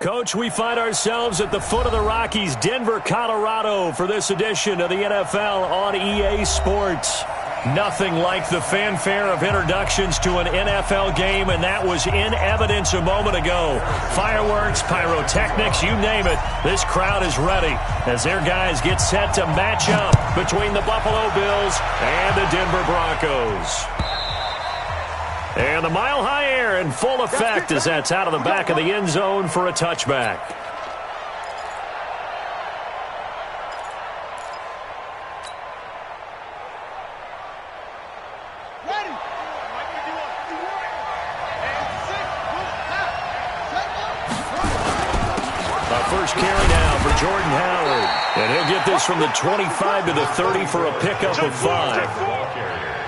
Coach, we find ourselves at the foot of the Rockies, Denver, Colorado, for this edition of the NFL on EA Sports. Nothing like the fanfare of introductions to an NFL game, and that was in evidence a moment ago. Fireworks, pyrotechnics, you name it. This crowd is ready as their guys get set to match up between the Buffalo Bills and the Denver Broncos. And the mile-high air in full effect as that's out of the back of the end zone for a touchback. First carry now for Jordan Howard. And he'll get this from the 25 to the 30 for a pickup of 5.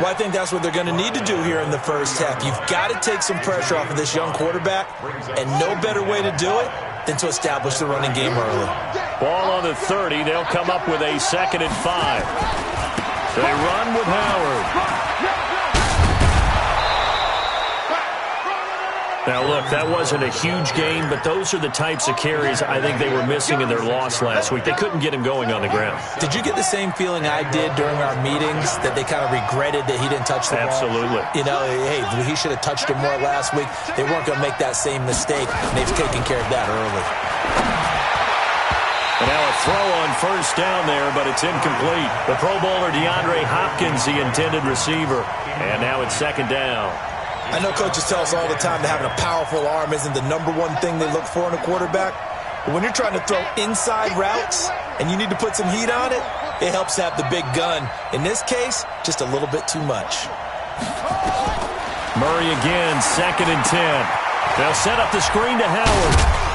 Well, I think that's what they're going to need to do here in the first half. You've got to take some pressure off of this young quarterback, and no better way to do it than to establish the running game early. Ball on the 30. They'll come up with a 2nd and 5. They run with Howard. Now, look, that wasn't a huge gain, but those are the types of carries I think they were missing in their loss last week. They couldn't get him going on the ground. Did you get the same feeling I did during our meetings, that they kind of regretted that he didn't touch the ball? Absolutely. You know, hey, he should have touched it more last week. They weren't going to make that same mistake, and they've taken care of that early. And now a throw on first down there, but it's incomplete. The Pro Bowler DeAndre Hopkins, the intended receiver. And now it's 2nd down. I know coaches tell us all the time that having a powerful arm isn't the number one thing they look for in a quarterback. But when you're trying to throw inside routes and you need to put some heat on it, it helps to have the big gun. In this case, just a little bit too much. Murray again, 2nd and 10. They'll set up the screen to Howard.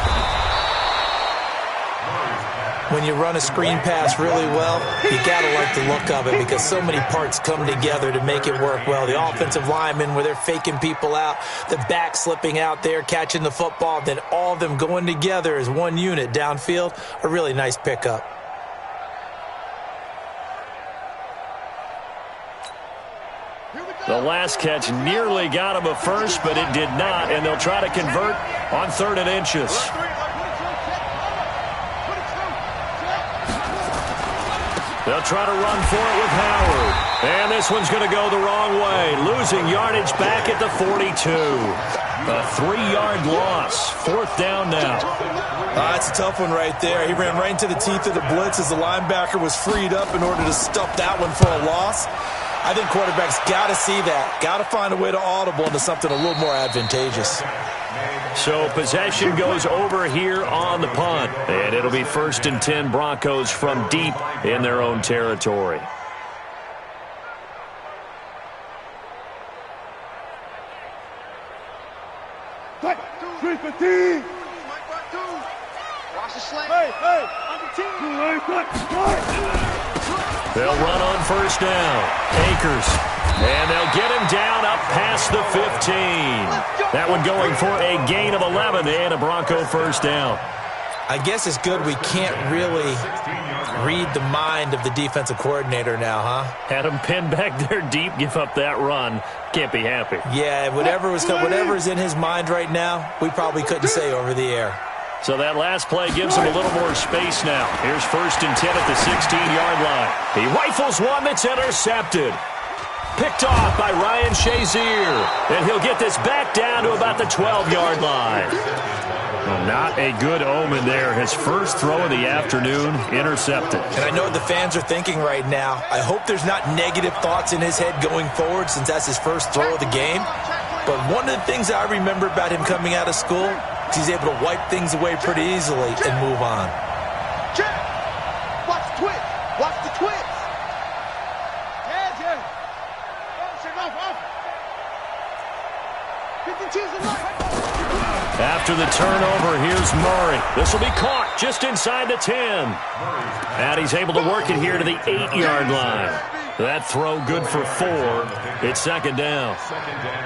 When you run a screen pass really well, you got to like the look of it because so many parts come together to make it work well. The offensive linemen, where they're faking people out, the back slipping out there, catching the football, then all of them going together as one unit downfield, a really nice pickup. The last catch nearly got him a first, but it did not, and they'll try to convert on 3rd and inches. They'll try to run for it with Howard. And this one's going to go the wrong way. Losing yardage back at the 42. A 3-yard loss. 4th down now. That's a tough one right there. He ran right into the teeth of the blitz as the linebacker was freed up in order to stuff that one for a loss. I think quarterbacks got to see that. Got to find a way to audible into something a little more advantageous. So possession goes over here on the punt. And it'll be 1st and 10 Broncos from deep in their own territory. They'll run on 1st down. Akers. And they'll get him down up past the 15. That one going for a gain of 11 and a Bronco 1st down. I guess it's good we can't really read the mind of the defensive coordinator now, huh? Had him pinned back there deep, give up that run. Can't be happy. Yeah, whatever is in his mind right now, we probably couldn't say over the air. So that last play gives him a little more space now. Here's 1st and 10 at the 16-yard line. He rifles one that's intercepted. Picked off by Ryan Shazier. And he'll get this back down to about the 12-yard line. Well, not a good omen there. His first throw of the afternoon, intercepted. And I know what the fans are thinking right now. I hope there's not negative thoughts in his head going forward since that's his first throw of the game. But one of the things I remember about him coming out of school is he's able to wipe things away pretty easily and move on. Watch the twitch. Watch the twitch. After the turnover, here's Murray. This will be caught just inside the 10. And he's able to work it here to the 8-yard line. That throw good for 4. It's 2nd down.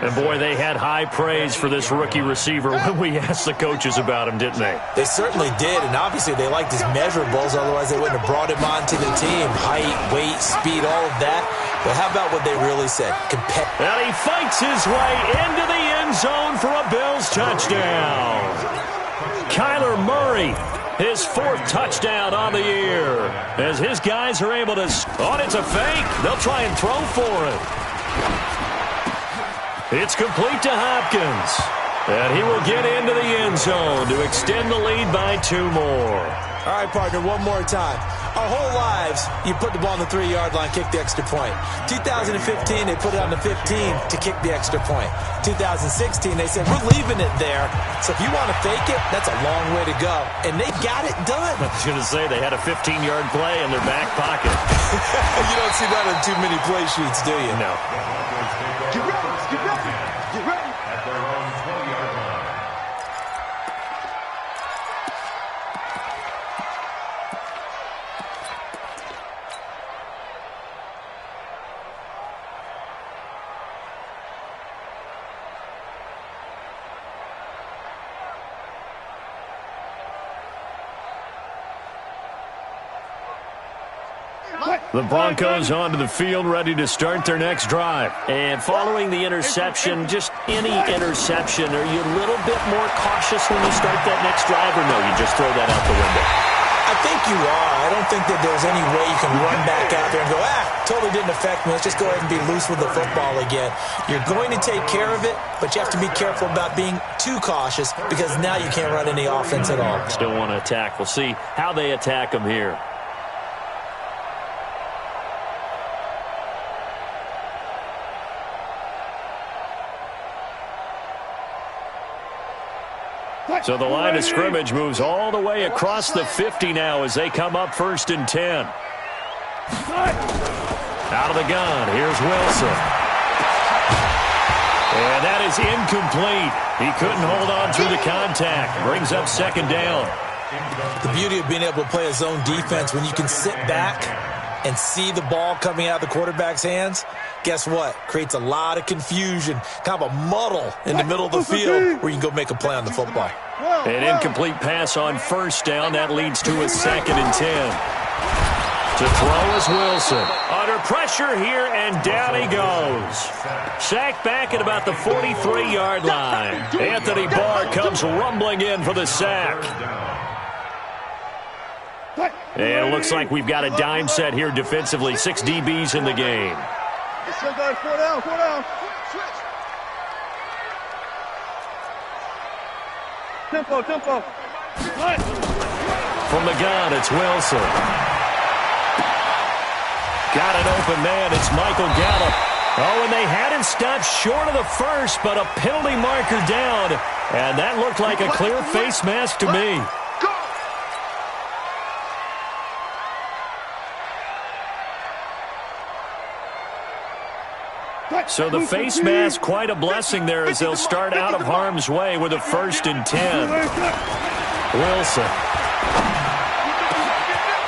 And, boy, they had high praise for this rookie receiver when we asked the coaches about him, didn't they? They certainly did, and obviously they liked his measurables. Otherwise, they wouldn't have brought him onto the team. Height, weight, speed, all of that. But how about what they really said? And he fights his way into the end zone for a Bills touchdown. Kyler Murray, his 4th touchdown on the year. As his guys are able to... Oh, it's a fake. They'll try and throw for it. It's complete to Hopkins. And he will get into the end zone to extend the lead by 2 more. All right, partner, one more time. Our whole lives, you put the ball on the 3-yard line, kick the extra point. 2015, they put it on the 15 to kick the extra point. 2016, they said, we're leaving it there. So if you want to fake it, that's a long way to go. And they got it done. I was going to say, they had a 15-yard play in their back pocket. You don't see that on too many play sheets, do you? No. Get ready, get ready, get ready. At their own 20-yard line. The Broncos onto the field, ready to start their next drive. And following the interception, just any interception, are you a little bit more cautious when you start that next drive, or no, you just throw that out the window? I think you are. I don't think that there's any way you can run back out there and go, totally didn't affect me. Let's just go ahead and be loose with the football again. You're going to take care of it, but you have to be careful about being too cautious because now you can't run any offense at all. Still want to attack. We'll see how they attack them here. So the line of scrimmage moves all the way across the 50 now as they come up 1st and 10. Out of the gun, here's Wilson. And that is incomplete. He couldn't hold on through the contact. Brings up 2nd down. The beauty of being able to play a zone defense, when you can sit back and see the ball coming out of the quarterback's hands, guess what? Creates a lot of confusion, kind of a muddle in the middle of the field where you can go make a play on the football. An incomplete pass on 1st down. That leads to a 2nd and 10. To throw is Wilson. Under pressure here, and down he goes. Sacked back at about the 43-yard line. Anthony Barr comes rumbling in for the sack. And it looks like we've got a dime set here defensively. 6 DBs in the game. Four down, 4 down. Tempo. From the gun, it's Wilson. Got an open man. It's Michael Gallup. Oh, and they had him stopped short of the first, but a penalty marker down. And that looked like a clear face mask to me. So the face mask, quite a blessing there as they'll start out of harm's way with a 1st and 10. Wilson.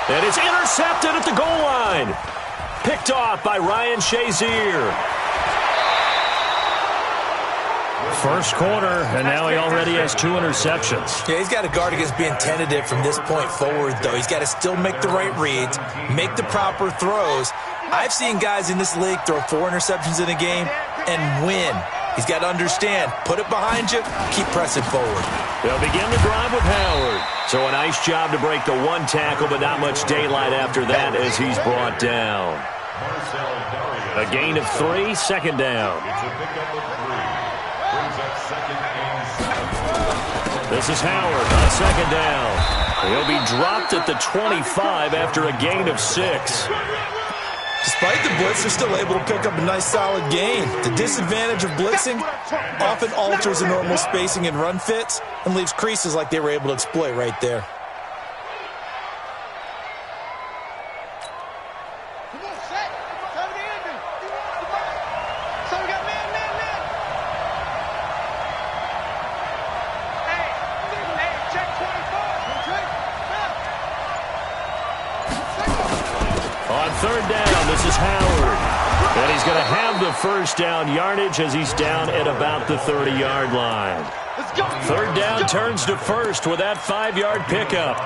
And it's intercepted at the goal line. Picked off by Ryan Shazier. First quarter, and now he already has 2 interceptions. Yeah, he's got to guard against being tentative from this point forward, though. He's got to still make the right reads, make the proper throws. I've seen guys in this league throw 4 interceptions in a game and win. He's got to understand, put it behind you, keep pressing forward. They'll begin the drive with Howard. So a nice job to break the 1 tackle, but not much daylight after that as he's brought down. A gain of 3, 2nd down. This is Howard on 2nd down. He'll be dropped at the 25 after a gain of 6. Despite the blitz, they're still able to pick up a nice solid gain. The disadvantage of blitzing often alters the normal spacing and run fits and leaves creases like they were able to exploit right there. On 3rd down, this is Howard. And he's going to have the 1st down yardage as he's down at about the 30-yard line. 3rd down turns to 1st with that 5-yard pickup.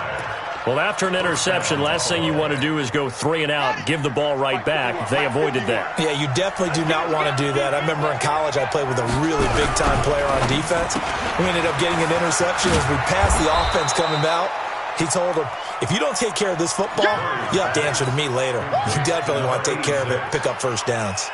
Well, after an interception, last thing you want to do is go 3 and out, give the ball right back. They avoided that. Yeah, you definitely do not want to do that. I remember in college I played with a really big-time player on defense. We ended up getting an interception as we passed the offense coming out. He told him, if you don't take care of this football, you have to answer to me later. You definitely want to take care of it, pick up first downs.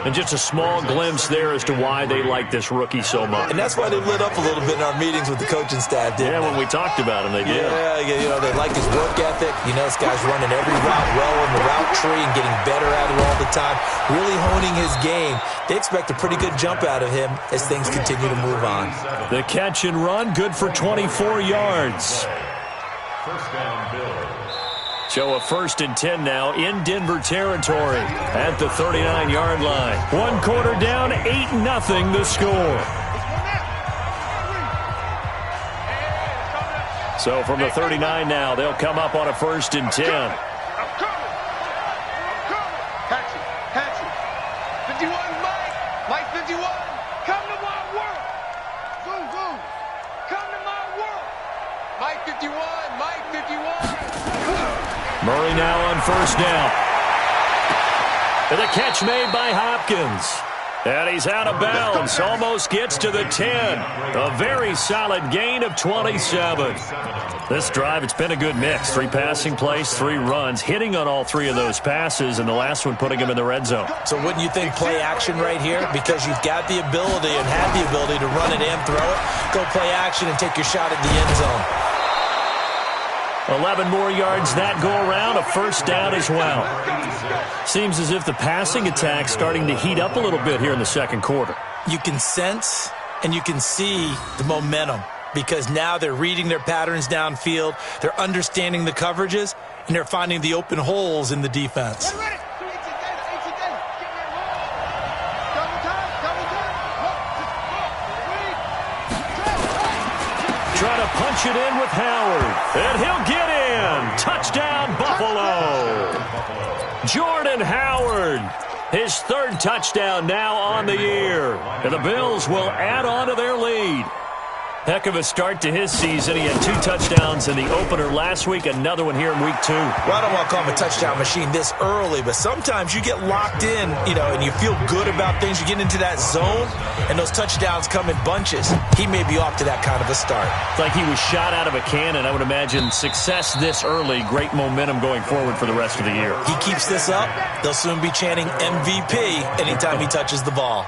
And just a small glimpse there as to why they like this rookie so much. And that's why they lit up a little bit in our meetings with the coaching staff, didn't they? When we talked about him, they did. Yeah, they like his work ethic. This guy's running every route well in the route tree and getting better at it all the time, really honing his game. They expect a pretty good jump out of him as things continue to move on. The catch and run, good for 24 yards. First down, Bills. So a 1st and 10 now in Denver territory at the 39-yard line. 1 quarter down, 8-0 the score. So from the 39 now, they'll come up on a 1st and 10. I'm coming. Catch it. 51, Mike 51. Come to my world. Zoom. Come to my world. Mike 51. Murray now on 1st down. And the catch made by Hopkins. And he's out of bounds. Almost gets to the 10. A very solid gain of 27. This drive, it's been a good mix. 3 passing plays, 3 runs, hitting on all 3 of those passes, and the last one putting him in the red zone. So wouldn't you think play action right here? Because you've got the ability and have the ability to run it and throw it. Go play action and take your shot at the end zone. 11 more yards that go around, a 1st down as well. Seems as if the passing attack's starting to heat up a little bit here in the 2nd quarter. You can sense and you can see the momentum because now they're reading their patterns downfield, they're understanding the coverages, and they're finding the open holes in the defense. Trying to punch it in with Howard. And he'll get in. Touchdown, Buffalo. Jordan Howard. His 3rd touchdown now on the year. And the Bills will add on to their lead. Heck of a start to his season. He had 2 touchdowns in the opener last week, another one here in week 2. Well, I don't want to call him a touchdown machine this early, but sometimes you get locked in, and you feel good about things. You get into that zone, and those touchdowns come in bunches. He may be off to that kind of a start. It's like he was shot out of a cannon. I would imagine success this early, great momentum going forward for the rest of the year. He keeps this up, they'll soon be chanting MVP anytime he touches the ball.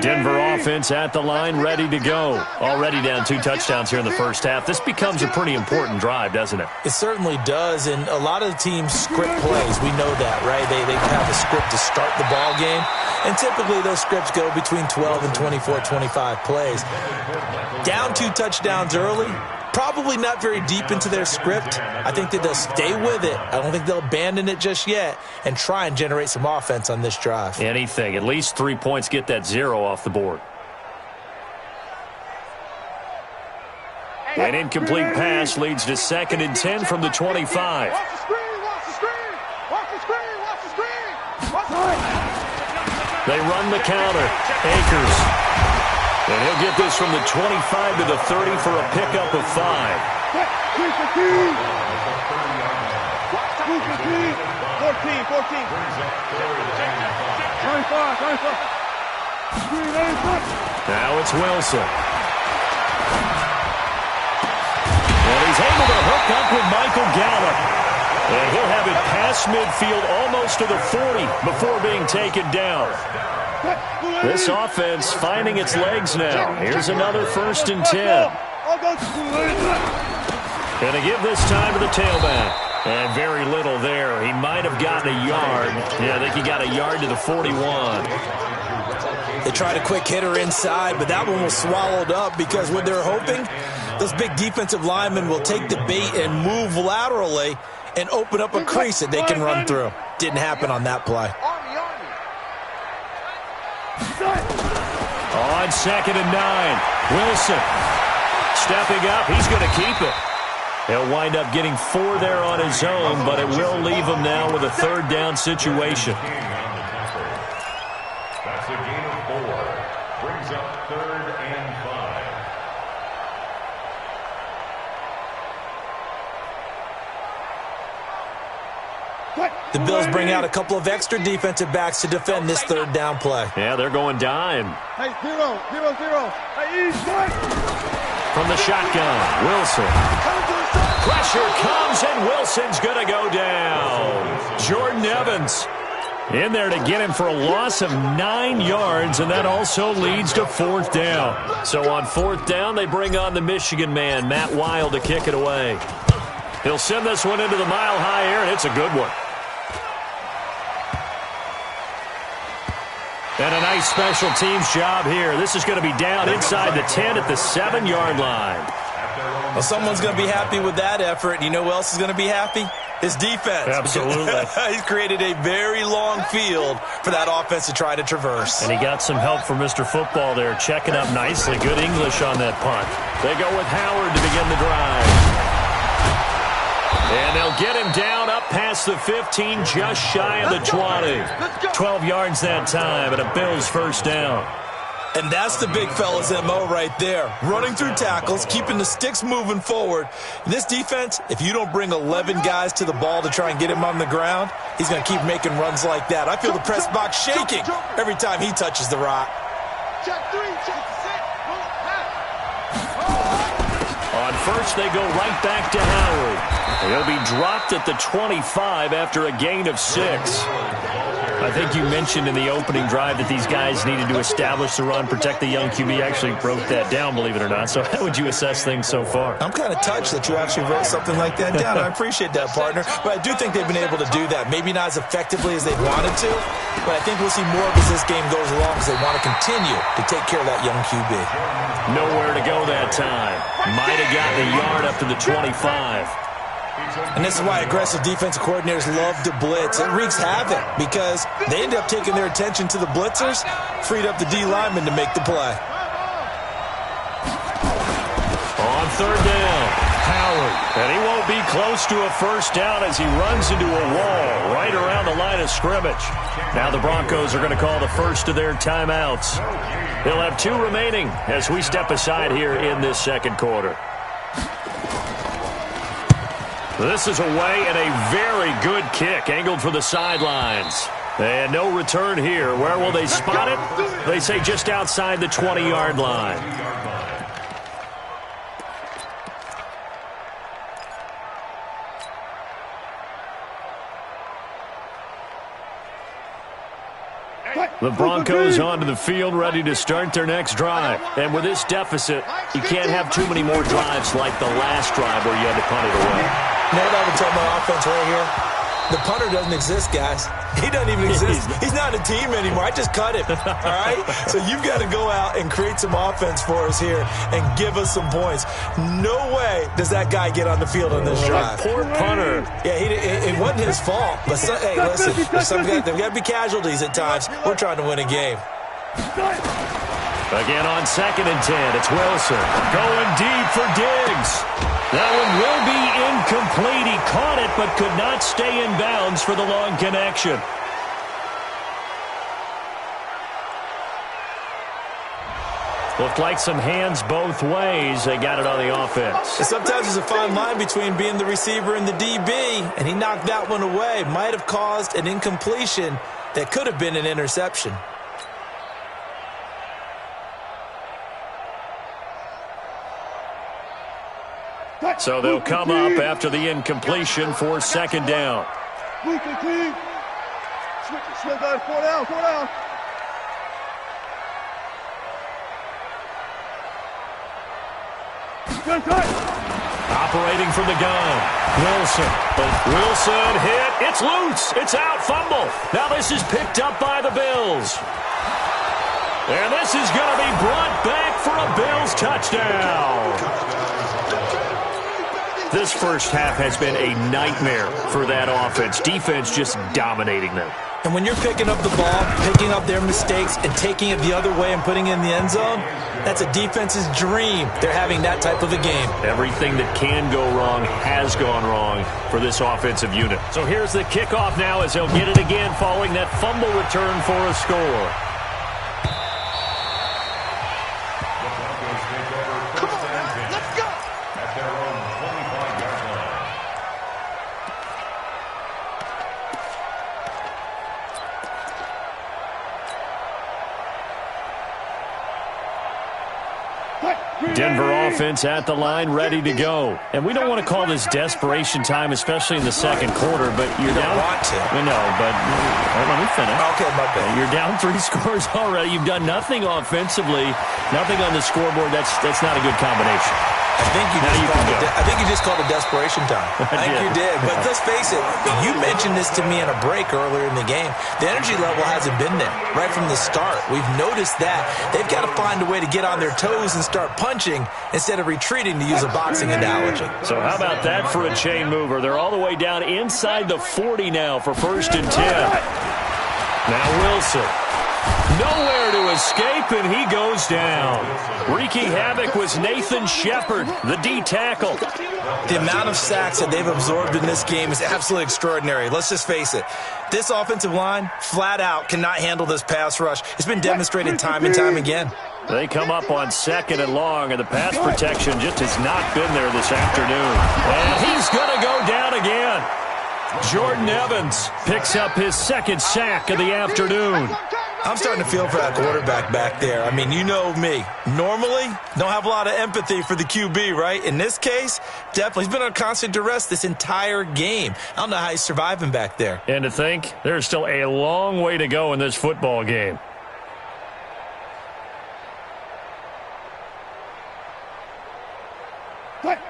Denver offense at the line, ready to go. Already down 2 touchdowns here in the 1st half. This becomes a pretty important drive, doesn't it? It certainly does, and a lot of the teams script plays. We know that, right? They have a script to start the ball game, and typically those scripts go between 12 and 24, 25 plays. Down 2 touchdowns early, probably not very deep into their script. I think that they'll stay with it. I don't think they'll abandon it just yet and try and generate some offense on this drive. Anything. At least 3 points, get that 0 off the board. An incomplete pass leads to 2nd and 10 from the 25. Watch the screen. They run the counter. Akers. And he'll get this from the 25 to the 30 for a pickup of 5. 14. Now it's Wilson. And he's able to hook up with Michael Gallup. And he'll have it past midfield almost to the 40 before being taken down. This offense finding its legs now. Here's another 1st and 10. And to give this time to the tailback. And very little there. He might have gotten a yard. Yeah, I think he got a yard to the 41. They tried a quick hitter inside, but that one was swallowed up because what they're hoping, those big defensive linemen will take the bait and move laterally and open up a crease that they can run through. Didn't happen on that play. On 2nd and 9, Wilson stepping up. He's going to keep it. He'll wind up getting 4 there on his own, but it will leave him now with a 3rd down situation. That's a gain of 4. Brings up 3rd and 5. The Bills bring out a couple of extra defensive backs to defend this 3rd down play. Yeah, they're going dime. Hey, 0-0-0. Hey, east, right. From the shotgun, Wilson. Pressure comes, and Wilson's going to go down. Jordan Evans in there to get him for a loss of 9 yards, and that also leads to 4th down. So on 4th down, they bring on the Michigan man, Matt Wild, to kick it away. He'll send this one into the mile-high air, and it's a good one. And a nice special teams job here. This is going to be down inside the 10 at the 7-yard line. Well, someone's going to be happy with that effort. And you know who else is going to be happy? His defense. Absolutely. He's created a very long field for that offense to try to traverse. And he got some help from Mr. Football there, checking up nicely. Good English on that punt. They go with Howard to begin the drive. And they'll get him down up past the 15, just shy of the 20. 12 yards that time, and a Bills 1st down. And that's the big fella's MO right there. Running through tackles, keeping the sticks moving forward. In this defense, if you don't bring 11 guys to the ball to try and get him on the ground, he's going to keep making runs like that. I feel the press box shaking every time he touches the rock. Check 3, check 6. On 1st, they go right back to Howard. He'll be dropped at the 25 after a gain of 6. I think you mentioned in the opening drive that these guys needed to establish the run, protect the young QB. Actually wrote that down, believe it or not. So how would you assess things so far? I'm kind of touched that you actually wrote something like that down. I appreciate that, partner. But I do think they've been able to do that. Maybe not as effectively as they wanted to, but I think we'll see more of as this game goes along because they want to continue to take care of that young QB. Nowhere to go that time. Might have gotten a yard up to the 25. And this is why aggressive defensive coordinators love to blitz. It wreaks havoc because they end up taking their attention to the blitzers, freed up the D lineman to make the play. On 3rd down, Howard. And he won't be close to a 1st down as he runs into a wall right around the line of scrimmage. Now the Broncos are going to call the first of their timeouts. They'll have 2 remaining as we step aside here in this 2nd quarter. This is away and a very good kick angled for the sidelines. And no return here. Where will they spot it? They say just outside the 20-yard line. The Broncos onto the field ready to start their next drive. And with this deficit, you can't have too many more drives like the last drive where you had to punt it away. You know what I would tell my offense right here? The punter doesn't exist, guys. He doesn't even exist. He's not a team anymore. I just cut him, all right? So you've got to go out and create some offense for us here and give us some points. No way does that guy get on the field on this drive. Poor punter. Yeah, it wasn't his fault. But, hey, listen, there's got to be casualties at times. We're trying to win a game. Again on 2nd and 10, it's Wilson going deep for Diggs. That one will be incomplete. He caught it but could not stay in bounds for the long connection. Looked like some hands both ways. They got it on the offense. Sometimes there's a fine line between being the receiver and the DB, and he knocked that one away. Might have caused an incompletion that could have been an interception. So they'll come up after the incompletion for 2nd down. Switch guys, 4 down, 4 down. Operating from the gun, Wilson. Wilson hit. It's loose. It's out. Fumble. Now this is picked up by the Bills. And this is going to be brought back for a Bills touchdown. This first half has been a nightmare for that offense. Defense just dominating them. And when you're picking up the ball, picking up their mistakes, and taking it the other way and putting it in the end zone, that's a defense's dream. They're having that type of a game. Everything that can go wrong has gone wrong for this offensive unit. So here's the kickoff now as they'll get it again following that fumble return for a score. Denver offense at the line, ready to go. And we don't want to call this desperation time, especially in the second quarter, but you're down. You don't want to. I know, but let me finish. Okay, my bad. You're down 3 scores already. You've done nothing offensively, nothing on the scoreboard. That's not a good combination. I think you just called it desperation time. I think you did. But let's face it, you mentioned this to me in a break earlier in the game. The energy level hasn't been there right from the start. We've noticed that. They've got to find a way to get on their toes and start punching instead of retreating, to use a boxing analogy. So how about that for a chain mover? They're all the way down inside the 40 now for 1st and 10. Now Wilson. Nowhere to escape, and he goes down. Wreaking havoc was Nathan Shepard, the D tackle. The amount of sacks that they've absorbed in this game is absolutely extraordinary. Let's just face it. This offensive line, flat out, cannot handle this pass rush. It's been demonstrated time and time again. They come up on 2nd and long, and the pass protection just has not been there this afternoon. And he's going to go down again. Jordan Evans picks up his 2nd sack of the afternoon. I'm starting to feel for that quarterback back there. I mean, you know me. Normally, don't have a lot of empathy for the QB, right? In this case, definitely. He's been on constant duress this entire game. I don't know how he's surviving back there. And to think, there's still a long way to go in this football game.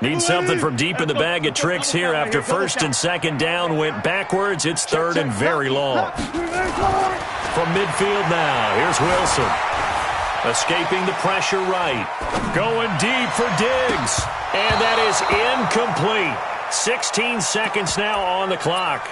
Need something from deep in the bag of tricks here after 1st and 2nd down went backwards. It's 3rd and very long. From midfield now, here's Wilson. Escaping the pressure right. Going deep for Diggs. And that is incomplete. 16 seconds now on the clock.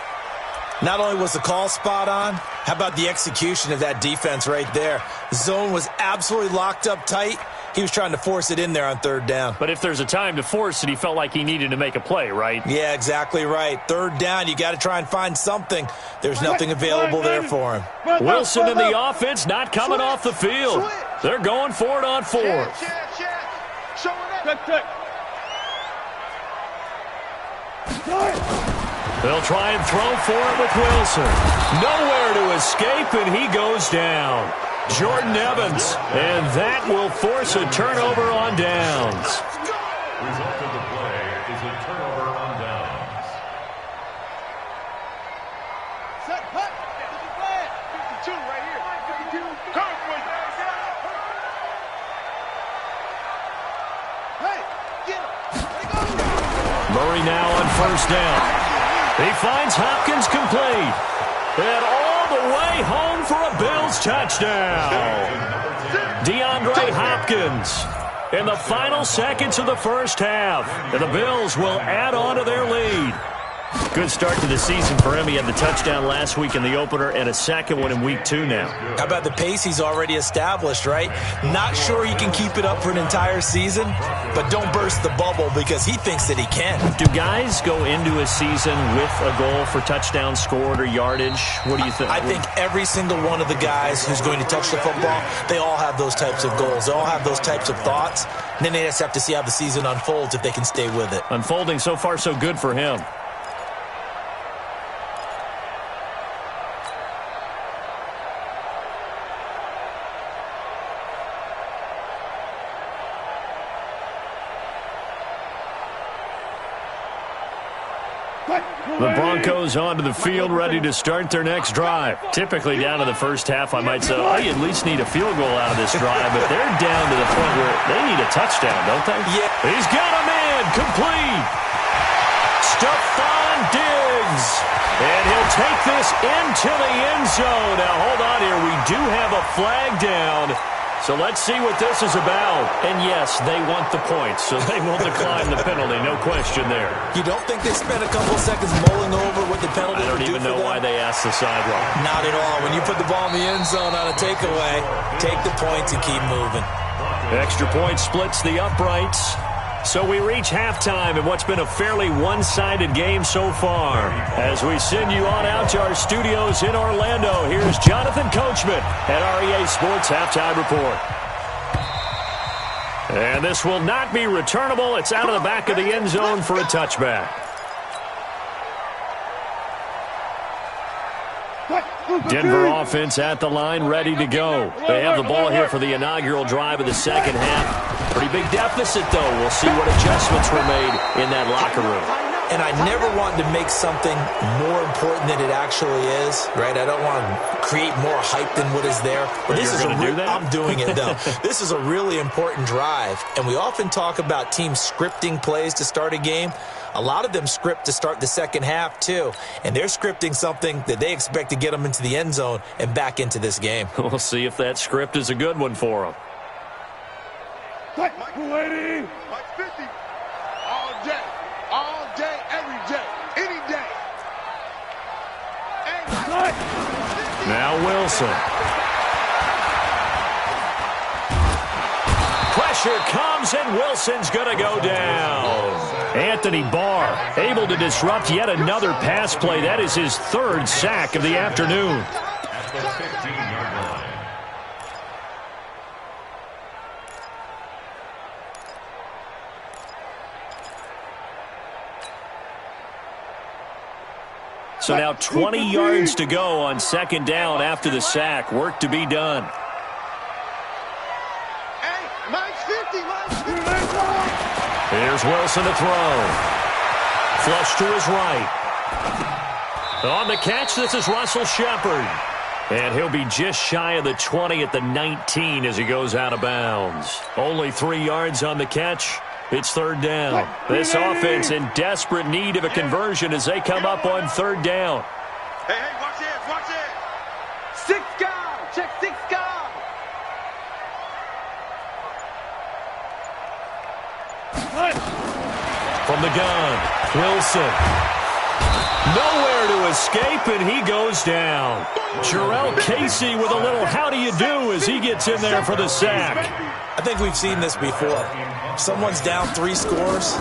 Not only was the call spot on, how about the execution of that defense right there? The zone was absolutely locked up tight. He was trying to force it in there on 3rd down. But if there's a time to force it, he felt like he needed to make a play, right? Yeah, exactly right. 3rd down, you got to try and find something. There's nothing available there for him. Wilson and the offense not coming off the field. They're going for it on 4th. They'll try and throw for it with Wilson. Nowhere to escape, and he goes down. Jordan Evans, and that will force a turnover on downs. Result of the play is a turnover on downs. Set, hut. 52 right here. 52. Come on, hey, get him. Murray now on 1st down. He finds Hopkins complete. And all the way home for a Bills touchdown. DeAndre Hopkins in the final seconds of the 1st half. And the Bills will add on to their lead. Good start to the season for him. He had the touchdown last week in the opener and a 2nd one in week 2 now. How about the pace he's already established, right? Not sure he can keep it up for an entire season, but don't burst the bubble because he thinks that he can. Do guys go into a season with a goal for touchdowns scored or yardage? What do you think? I think every single one of the guys who's going to touch the football, they all have those types of goals. They all have those types of thoughts. And then they just have to see how the season unfolds if they can stay with it. Unfolding so far so good for him. The Broncos onto the field, ready to start their next drive. Typically down to the 1st half, I might say, oh, you at least need a field goal out of this drive, but they're down to the point where they need a touchdown, don't they? Yeah. He's got him in, complete. Stephon Diggs. And he'll take this into the end zone. Now, hold on here. We do have a flag down. So let's see what this is about. And yes, they want the points, so they will decline the penalty. No question there. You don't think they spent a couple seconds mulling over what the penalty would do for them? I don't even know why they asked the sideline. Not at all. When you put the ball in the end zone on a takeaway, take the points and keep moving. Extra point splits the uprights. So we reach halftime in what's been a fairly one-sided game so far. As we send you on out to our studios in Orlando, here's Jonathan Coachman at REA Sports Halftime Report. And this will not be returnable. It's out of the back of the end zone for a touchback. Denver offense at the line, ready to go. They have the ball here for the inaugural drive of the 2nd half. Pretty big deficit, though. We'll see what adjustments were made in that locker room. And I never want to make something more important than it actually is, right? I don't want to create more hype than what is there. But this is I'm doing it, though. This is a really important drive. And we often talk about teams scripting plays to start a game. A lot of them script to start the second half, too. And they're scripting something that they expect to get them into the end zone and back into this game. We'll see if that script is a good one for them. Mike 50. All day, every day, any day. Now Wilson. Pressure comes, and Wilson's going to go down. Anthony Barr able to disrupt yet another pass play. That is his third sack of the afternoon. At the 15-yard line. So now 20 yards to go on second down after the sack. Work to be done. Hey, Mike's 50, Mike's 50. Here's Wilson to throw. Flush to his right. On the catch, this is Russell Shepard. And he'll be just shy of the 20 at the 19 as he goes out of bounds. Only 3 yards on the catch. It's third down. This offense in desperate need of a conversion as they come up on third down. Hey, watch this, watch this. 6 guard, check 6 guard. From the gun, Wilson. Nowhere to escape, and he goes down. Jarrell Casey with a little how do you do as he gets in there for the sack. I think we've seen this before. Someone's down 3 scores.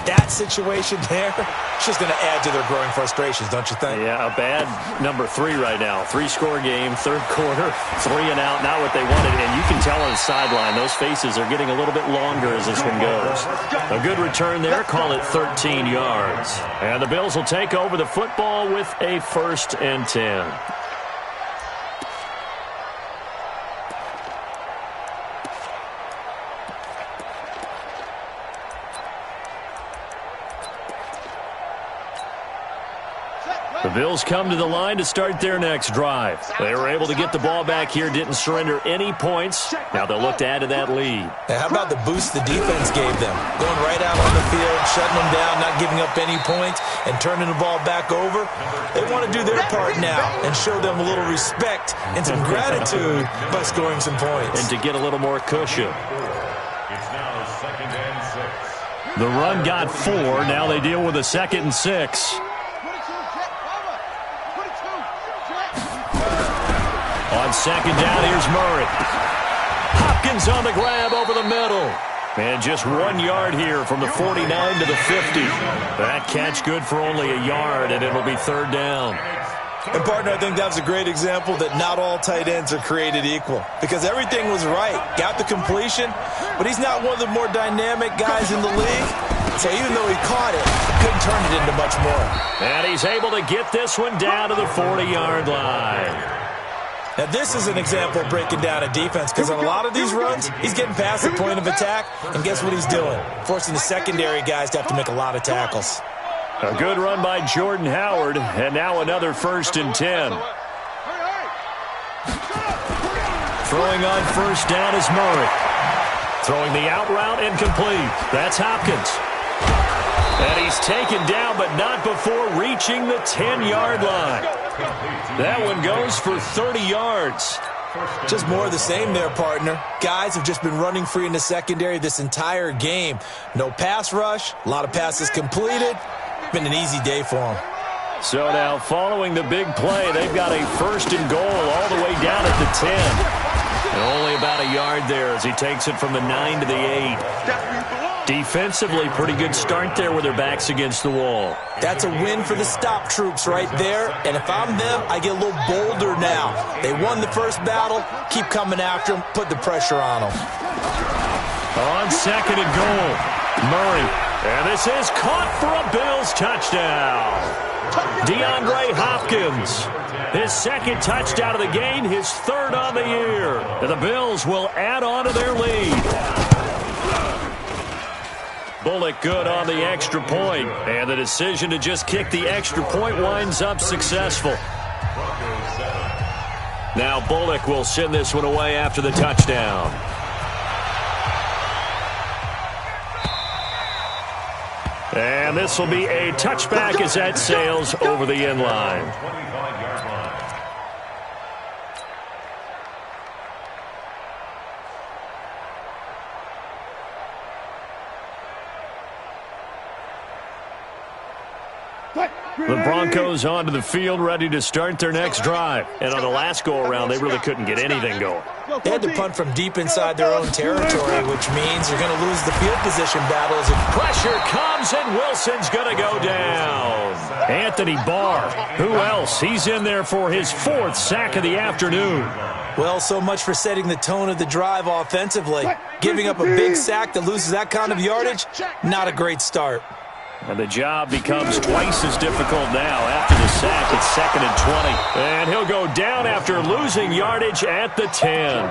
That situation there, it's just going to add to their growing frustrations, don't you think? Yeah, a bad number 3 right now. 3-score game, third quarter, 3 and out, not what they wanted. And you can tell on the sideline, those faces are getting a little bit longer as this one goes. A good return there, call it 13 yards. And the Bills will take over the football with a 1st and 10. The Bills come to the line to start their next drive. They were able to get the ball back here, didn't surrender any points. Now they'll look to add to that lead. Now, how about the boost the defense gave them? Going right out on the field, shutting them down, not giving up any points, and turning the ball back over. They want to do their part now and show them a little respect and some gratitude by scoring some points. And to get a little more cushion. It's now 2nd and 6. The run got 4. Now they deal with a 2nd and 6. On second down, here's Murray. Hopkins on the grab over the middle. And just 1 yard here from the 49 to the 50. That catch good for only a yard, and it'll be third down. And, partner, I think that was a great example that not all tight ends are created equal. Because everything was right. Got the completion, but he's not one of the more dynamic guys in the league. So even though he caught it, couldn't turn it into much more. And he's able to get this one down to the 40-yard line. Now, this is an example of breaking down a defense because on a lot of these runs, he's getting past the point of attack, and guess what he's doing? Forcing the secondary guys to have to make a lot of tackles. A good run by Jordan Howard, and now another 1st and 10. Throwing on first down is Murray. Throwing the out route incomplete. That's Hopkins. And he's taken down, but not before reaching the 10-yard line. That one goes for 30 yards. Just more of the same there, partner. Guys have just been running free in the secondary this entire game. No pass rush, a lot of passes completed. Been an easy day for them. So now, following the big play, they've got a 1st and goal all the way down at the 10. And only about a yard there as he takes it from the 9 to the 8. Defensively, pretty good start there with their backs against the wall. That's a win for the stop troops right there. And if I'm them, I get a little bolder now. They won the first battle. Keep coming after them. Put the pressure on them. On second and goal, Murray. And this is caught for a Bills touchdown. DeAndre Hopkins. His 2nd touchdown of the game, his 3rd on the year. And the Bills will add on to their lead. Bullock good on the extra point, and the decision to just kick the extra point winds up successful. Now Bullock will send this one away after the touchdown. And this will be a touchback as that sails over the end line. The Broncos onto the field, ready to start their next drive. And on the last go-around, they really couldn't get anything going. They had to punt from deep inside their own territory, which means you're going to lose the field position battles. Pressure comes, and Wilson's going to go down. Anthony Barr, who else? He's in there for his 4th sack of the afternoon. Well, so much for setting the tone of the drive offensively. Giving up a big sack that loses that kind of yardage, not a great start. And the job becomes twice as difficult now after the sack. It's 2nd and 20. And he'll go down after losing yardage at the 10.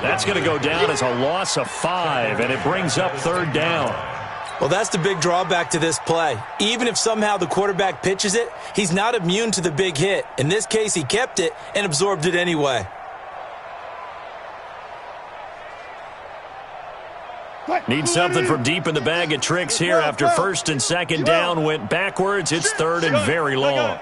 That's going to go down as a loss of 5, and it brings up 3rd down. Well, that's the big drawback to this play. Even if somehow the quarterback pitches it, he's not immune to the big hit. In this case, he kept it and absorbed it anyway. Need something from deep in the bag of tricks here after 1st and 2nd down went backwards. It's 3rd and very long.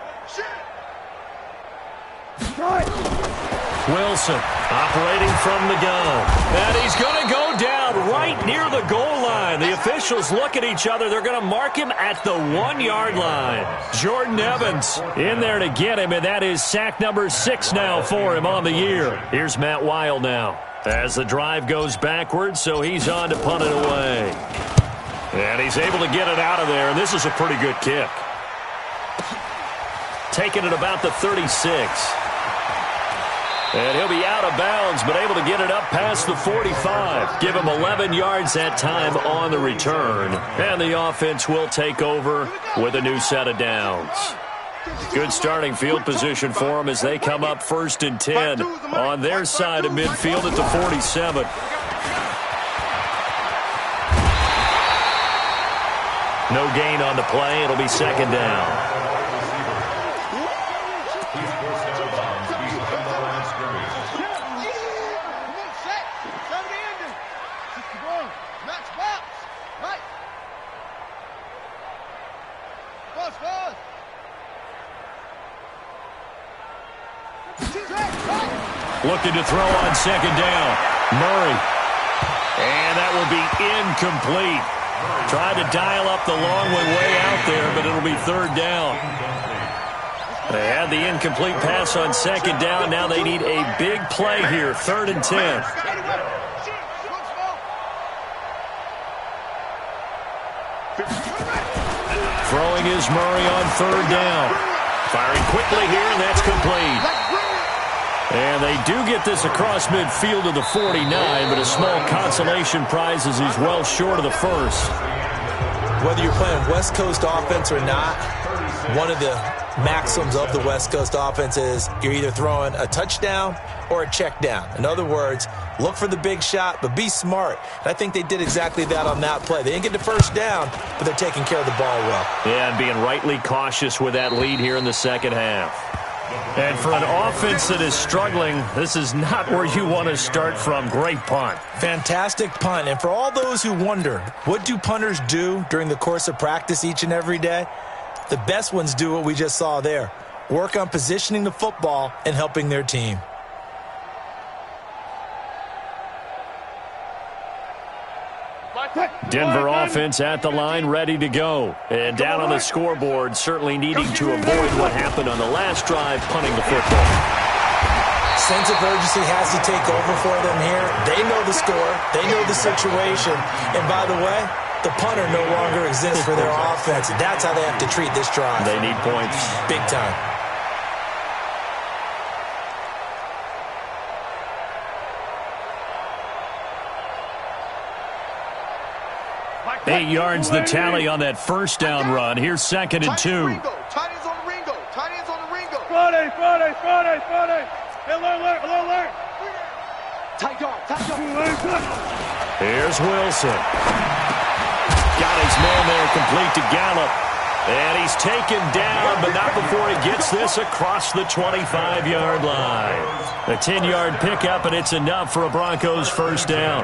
Wilson operating from the gun. And he's going to go down right near the goal line. The officials look at each other. They're going to mark him at the 1-yard line. Jordan Evans in there to get him, and that is sack number 6 now for him on the year. Here's Matt Weil now, as the drive goes backwards, so he's on to punt it away. And he's able to get it out of there, and this is a pretty good kick. Taking it about the 36. And he'll be out of bounds, but able to get it up past the 45. Give him 11 yards that time on the return. And the offense will take over with a new set of downs. Good starting field position for them as they come up 1st and 10 on their side of midfield at the 47. No gain on the play. It'll be 2nd down. Looking to throw on 2nd down. Murray. And that will be incomplete. Tried to dial up the long one way out there, but it'll be 3rd down. They had the incomplete pass on 2nd down. Now they need a big play here. 3rd and 10. Throwing is Murray on 3rd down. Firing quickly here, and that's complete. And they do get this across midfield to the 49, but a small consolation prize as he's well short of the 1st. Whether you're playing West Coast offense or not, one of the maxims of the West Coast offense is you're either throwing a touchdown or a check down. In other words, look for the big shot, but be smart. And I think they did exactly that on that play. They didn't get the 1st down, but they're taking care of the ball well. Yeah, and being rightly cautious with that lead here in the 2nd half. And for an offense that is struggling, this is not where you want to start from. Great punt. Fantastic punt. And for all those who wonder, what do punters do during the course of practice each and every day? The best ones do what we just saw there. Work on positioning the football and helping their team. Denver offense at the line, ready to go. And down on the scoreboard, certainly needing to avoid what happened on the last drive, punting the football. Sense of urgency has to take over for them here. They know the score. They know the situation. And by the way, the punter no longer exists for their offense. That's how they have to treat this drive. They need points. Big time. Eight yards the tally on that 1st down run. Here's 2nd and 2. Tight ends on the Ringo. Tight ends on the Ringo. Friday. Alert. Tight guard. Here's Wilson. Got got his man there complete to Gallup. And he's taken down, but not before he gets this across the 25-yard line. A 10-yard pickup, and it's enough for a Broncos first down.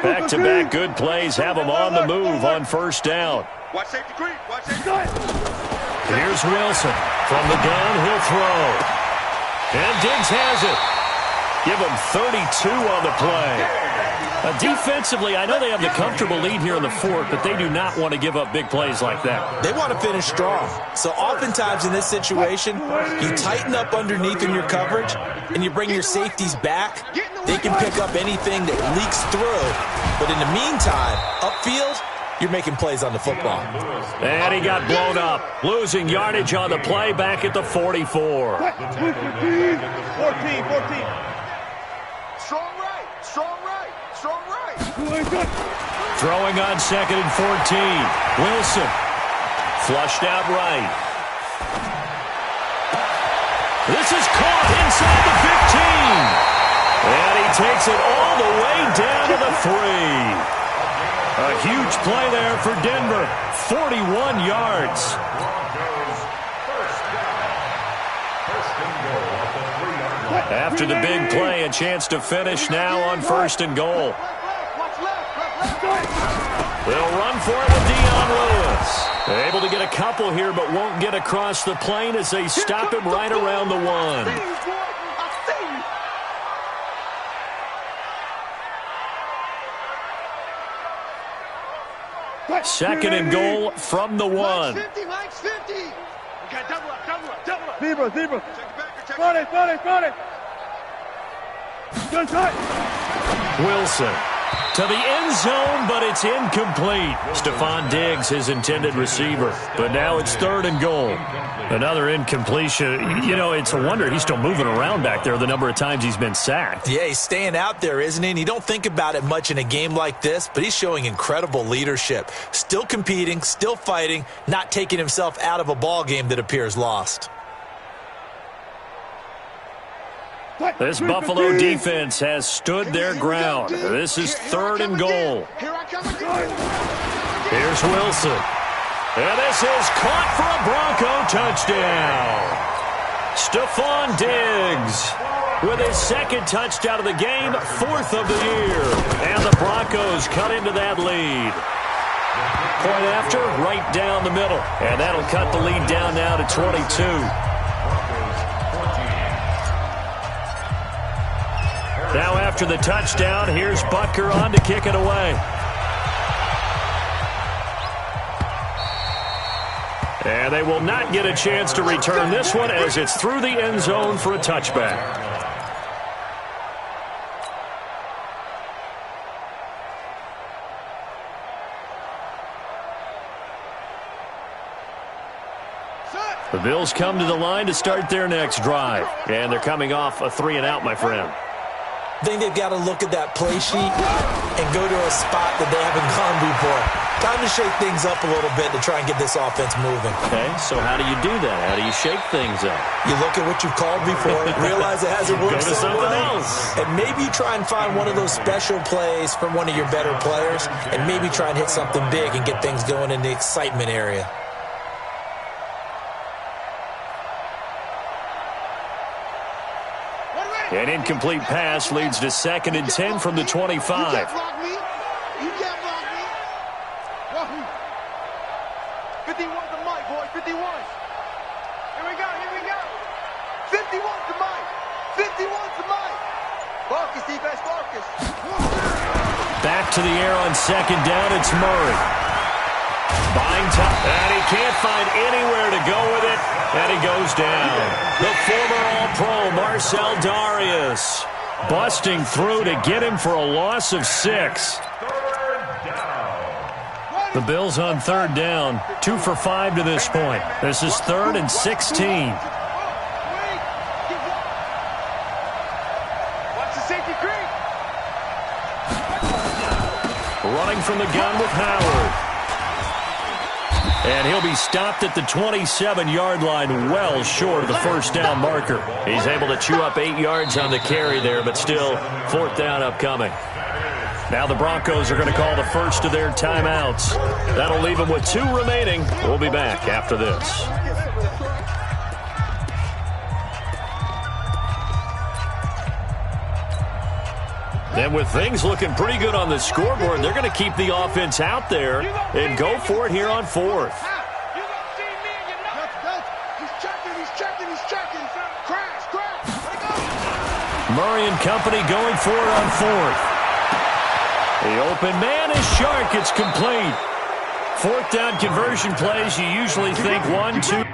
Back-to-back good plays have them on the move on first down. Watch safety creep. Watch safety creep. Here's Wilson. From the gun, he'll throw. And Diggs has it. Give him 32 on the play. Defensively, I know they have the comfortable lead here in the fourth, but they do not want to give up big plays like that. They want to finish strong. So oftentimes in this situation, you tighten up underneath in your coverage, and you bring your safeties back. They can pick up anything that leaks through. But in the meantime, upfield, you're making plays on the football. And he got blown up. Losing yardage on the play back at the 44. 14. Strong right. Throwing on 2nd and 14. Wilson. Flushed out right. This is caught inside the 15. And he takes it all the way down to the 3. A huge play there for Denver. 41 yards. After the big play, a chance to finish now on 1st and goal. They'll run for it with Dion Lewis. Able to get a couple here, but won't get across the plane as they stop him right around the 1. 2nd and goal from the 1. Mike's 50. Okay, double up. Zebra. Got it. Good tight. Wilson to the end zone, but it's incomplete. Stephon Diggs, his intended receiver. But now it's 3rd and goal. Another incompletion. You know, it's a wonder he's still moving around back there the number of times he's been sacked. Yeah, he's staying out there, isn't he? And you don't think about it much in a game like this, but he's showing incredible leadership. Still competing, still fighting, not taking himself out of a ball game that appears lost. This Buffalo defense has stood their ground. This is 3rd and goal. Here's Wilson. And this is caught for a Bronco touchdown. Stephon Diggs with his 2nd touchdown of the game, 4th of the year. And the Broncos cut into that lead. Point after, right down the middle. And that'll cut the lead down now to 22. Now after the touchdown, here's Butker on to kick it away. And they will not get a chance to return this one as it's through the end zone for a touchback. The Bills come to the line to start their next drive. And they're coming off a 3-and-out, my friend. I think they've got to look at that play sheet and go to a spot that they haven't gone before. Time to shake things up a little bit to try and get this offense moving. Okay, so how do you do that? How do you shake things up? You look at what you've called before, realize it hasn't worked Go to so something well, else. and maybe try and find one of those special plays from one of your better players, and maybe try and hit something big and get things going in the excitement area. An incomplete pass leads to 2nd and 10 from the 25. You can't block me. 51 to Mike, boy. 51. Here we go. 51 to Mike. 51 to Mike. Marcus, defense, Marcus. Back to the air on 2nd down. It's Murray. Buying time. And he can't find anywhere to go with it. And he goes down. The former All-Pro Marcel Darius busting through to get him for a loss of 6. The Bills on 3rd down. 2 for 5 to this point. This is 3rd and 16. Watch the safety creep. Running from the gun with Howard. And he'll be stopped at the 27-yard line, well short of the first down marker. He's able to chew up 8 yards on the carry there, but still 4th down upcoming. Now the Broncos are going to call the first of their timeouts. That'll leave them with 2 remaining. We'll be back after this. And with things looking pretty good on the scoreboard, they're going to keep the offense out there and go for it here on 4th. Murray and company going for it on 4th. The open man is Shark. It's complete. 4th down conversion plays, you usually think 1, 2.